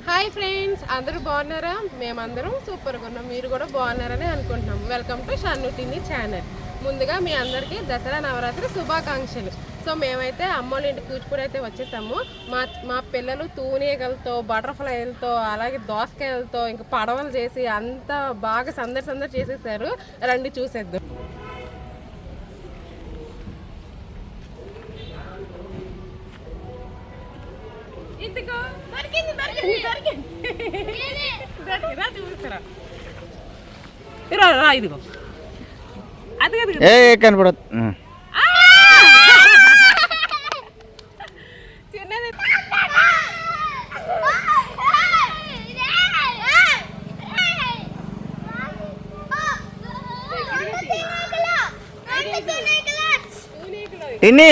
Hi friends, అందరూ బాగున్నారా? మేమందరం సూపర్గా ఉన్నాం. మీరు కూడా బాగున్నారని అనుకుంటున్నాం. Welcome to Shannu TV channel. ముందుగా మీ అందరికీ దసరా నవరాత్రి శుభాకాంక్షలు. సో మేమైతే అమ్మోళ్ళ ఇంటి కూచిపూడి అయితే వచ్చేసాము. మా పిల్లలు తూనీగలతో, బటర్ఫ్లైలతో, అలాగే దోసకాయలతో, ఇంకా పడవలు చేసి అంతా బాగా సందడి చేసేసారు. రండి చూసేద్దాం. ఇదిగో దొరికింది. ఇదిగో అది కనపడదు. చిన్నది. టిన్ని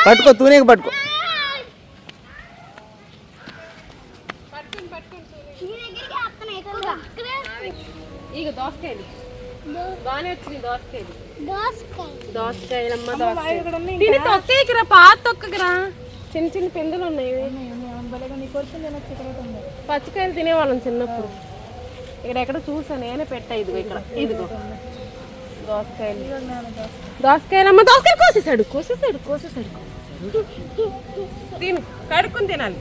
పట్టుకో, తూనీగ పట్టుకో. ఇక దోసకాయలు బాగానే వచ్చినాయి. దోసకాయలమ్మ దీన్ని తొక్కేకిరా, పాత తొక్కకిరా. చిన్న చిన్న పిందులు ఉన్నాయి. పచ్చికాయలు తినేవాళ్ళం చిన్నప్పుడు. ఇక్కడ ఎక్కడ చూసాను, నేనే పెట్టా. ఇదిగో ఇక్కడ, ఇదిగో దోసకాయలమ్మ. దోసకాయలు కోసేసాడు. తిను, కడుక్కుని తినాలి.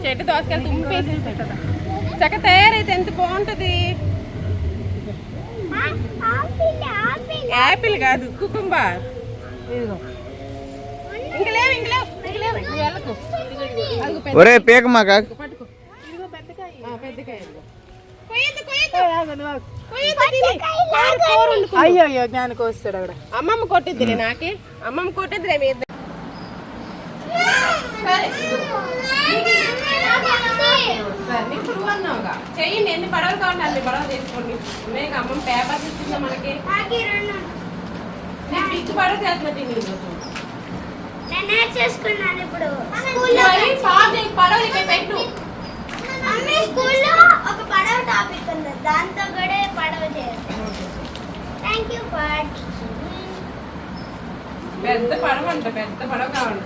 చెట్టు దోసకాయలు తుంపేసి చక్క తయారైతే ఎంత బాగుంటది. యాపిల్ కాదు, కుకుంబర్. ఒరే పేక మాక అయ్యో జ్ఞానికి వస్తాడు అక్కడ. అమ్మమ్మ కొట్టిద్దిలే, నాకే అమ్మమ్మ కొట్టిద్దిలే. మీ ఇద్దరు చెయ్యండి. ఎన్ని పడవలు కావాలి అన్ని పడవలు చేసుకోండి. మేము అమ్మమ్మ పేపర్స్ ఇచ్చిందా మనకి? బిగ్ పడవ చేస్తున్నట్టు పడవ ఇక్కడ పెట్టు. స్కూల్లో ఒక పడవ టాపిక్ ఉంది, దాంతో కూడా పడవ చేస్తాం. Thank you for. పెద్ద పడవ అంట, పెద్ద పడవ కావాలి.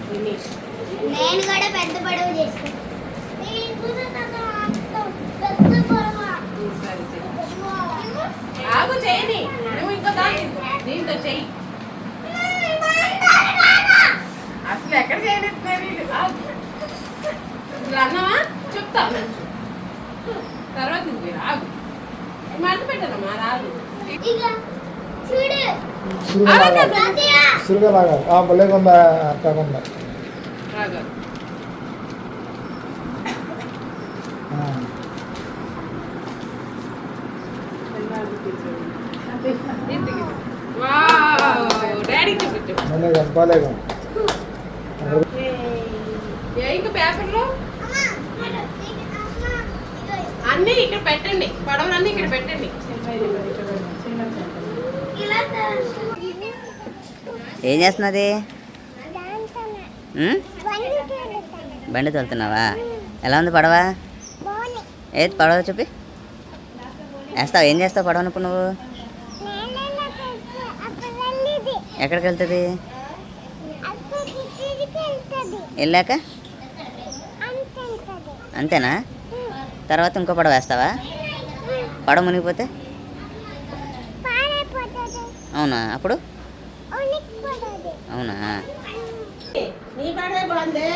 నేను కూడా పెద్ద పడవ చేసుకుంటాను. ఆగు, చేయని నువ్వు ఇంకో దీంతో చెయ్యి. అసలు ఎక్కడ చేయలేదు. అన్నమా చెప్తా తర్వాత ఆగు. మంట పెట్టానమ్మా, రాదు. డాడీ చూపించు. ఇంకా పేపర్లో అన్నీ ఇక్కడ పెట్టండి. పడవలన్నీ ఇక్కడ పెట్టండి. ఏం చేస్తున్నది? బండి తోలుతున్నావా? ఎలా ఉంది పడవ? ఏది పడవ చూపి. వేస్తావు? ఏం చేస్తావు పడవనప్పుడు నువ్వు? ఎక్కడికి వెళ్తుంది? వెళ్ళాక అంతేనా? తర్వాత ఇంకో పడవ వేస్తావా? పడవ మునిగిపోతే? అవునా? అప్పుడు అవునా? నీ పడవే బాగుంది.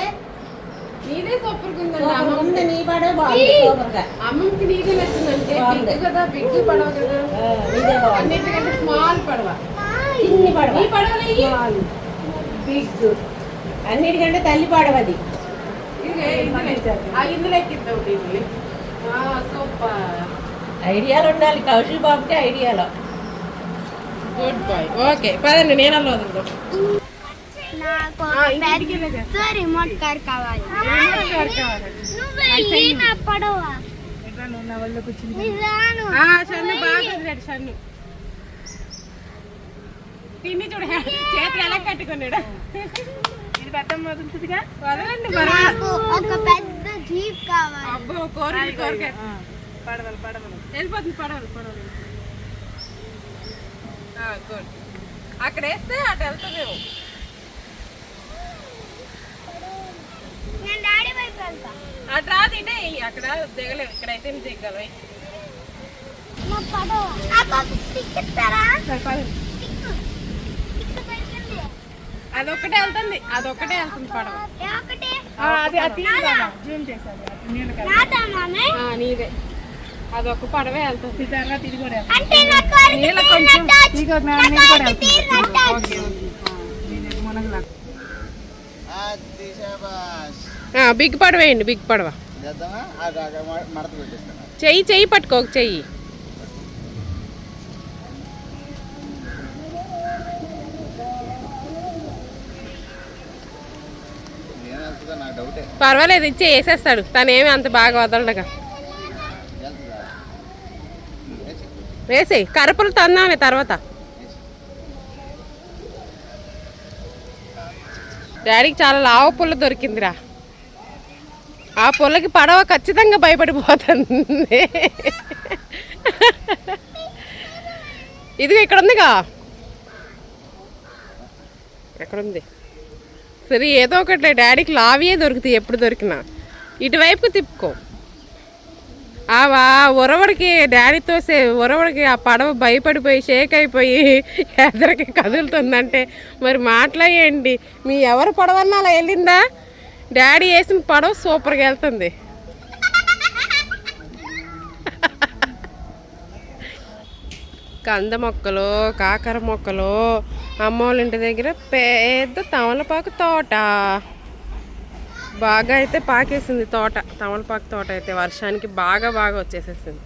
నీదే సూపర్గా ఉందండి. అమ్మమ్మ నీ పడవే బాగుంది. అమ్మమ్మకి నీదే నచ్చిందంటే బిగ్ కదా, బిగ్ పడవ కదా. అన్నిటికంటే స్మాల్ పడవ. చిన్ని పడవ. ఈ పడవ బిగ్. అన్నిటికంటే తల్లి పడవది. ఇందులో ఎక్కిద్దాం. సూపర్ ఐడియాలు ఉండాలి కౌశిక్ బాబుకి. ఐడియాలో గుడ్ బాయ్. ఓకే పదండి, నేను అలా వదులుతాం. రిమోట్ కార్ కావాలి. షన్ను బాగా వదిలేడు. షన్ను తిని చూడ, చేతులు ఎలా కట్టుకున్నాడు. ఇది పెట్టం వదులుతుందిగా. వదలండి. ఒక పెద్ద జీప్ కావాలి. అబ్బో కోరిక పడవలు వెళ్ళిపోతుంది. పడవలు గుడ్. అక్కడ వేస్తే అటు వెళ్తామేమో. నేను డాడీ వైపు వెళ్తా. అటు రాదు, ఇటే అక్కడ దిగలేవు, ఇక్కడైతే దిగలవు. నా పడవ నాకు ఒక స్టిక్ ఇస్తారా? స్టిక్ దొరికింది. అదొక్కటే వెళ్తుంది పడవ. ఏ ఒకటి నాదా నీదే, అదొక్క పడవే వెళ్తుంది. అంటే నాకు నీళ్ళ కొంచెం బిగ్ పడవ వేయండి, బిగ్ పడవ. చెయ్యి పట్టుకో, చెయ్యి. పర్వాలేదు, ఇచ్చే వేసేస్తాడు, తనేమి అంత బాగా వదలడుగా. వేసేయి, కరపులు తందామే తర్వాత. డాడీకి చాలా లావు పుల్ల దొరికిందిరా. ఆ పుల్లకి పడవ ఖచ్చితంగా భయపడిపోతుంది. ఇదిగో ఇక్కడ ఉందిగా, ఎక్కడుంది? సరే ఏదో ఒకటి, డాడీకి లావియే దొరుకుతాయి ఎప్పుడు దొరికినా. ఇటువైపుకి తిప్పుకో. ఉరవడికి డాడీతో ఉరవడికి ఆ పడవ భయపడిపోయి షేక్ అయిపోయి ఎదరికి కదులుతుందంటే మరి మాట్లాడండి. మీ ఎవరు పడవన్నా అలా వెళ్ళిందా? డాడీ వేసిన పడవ సూపర్గా వెళ్తుంది. కంద మొక్కలు, కాకర మొక్కలు, అమ్మ వాళ్ళ ఇంటి దగ్గర పెద్ద తమలపాకు తోట. బాగా అయితే పాకేసింది తోట, తమలపాకు తోట అయితే వర్షానికి బాగా వచ్చేసేసింది.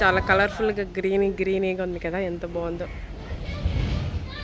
చాలా కలర్ఫుల్గా గ్రీనీగా ఉంది కదా, ఎంత బాగుందో.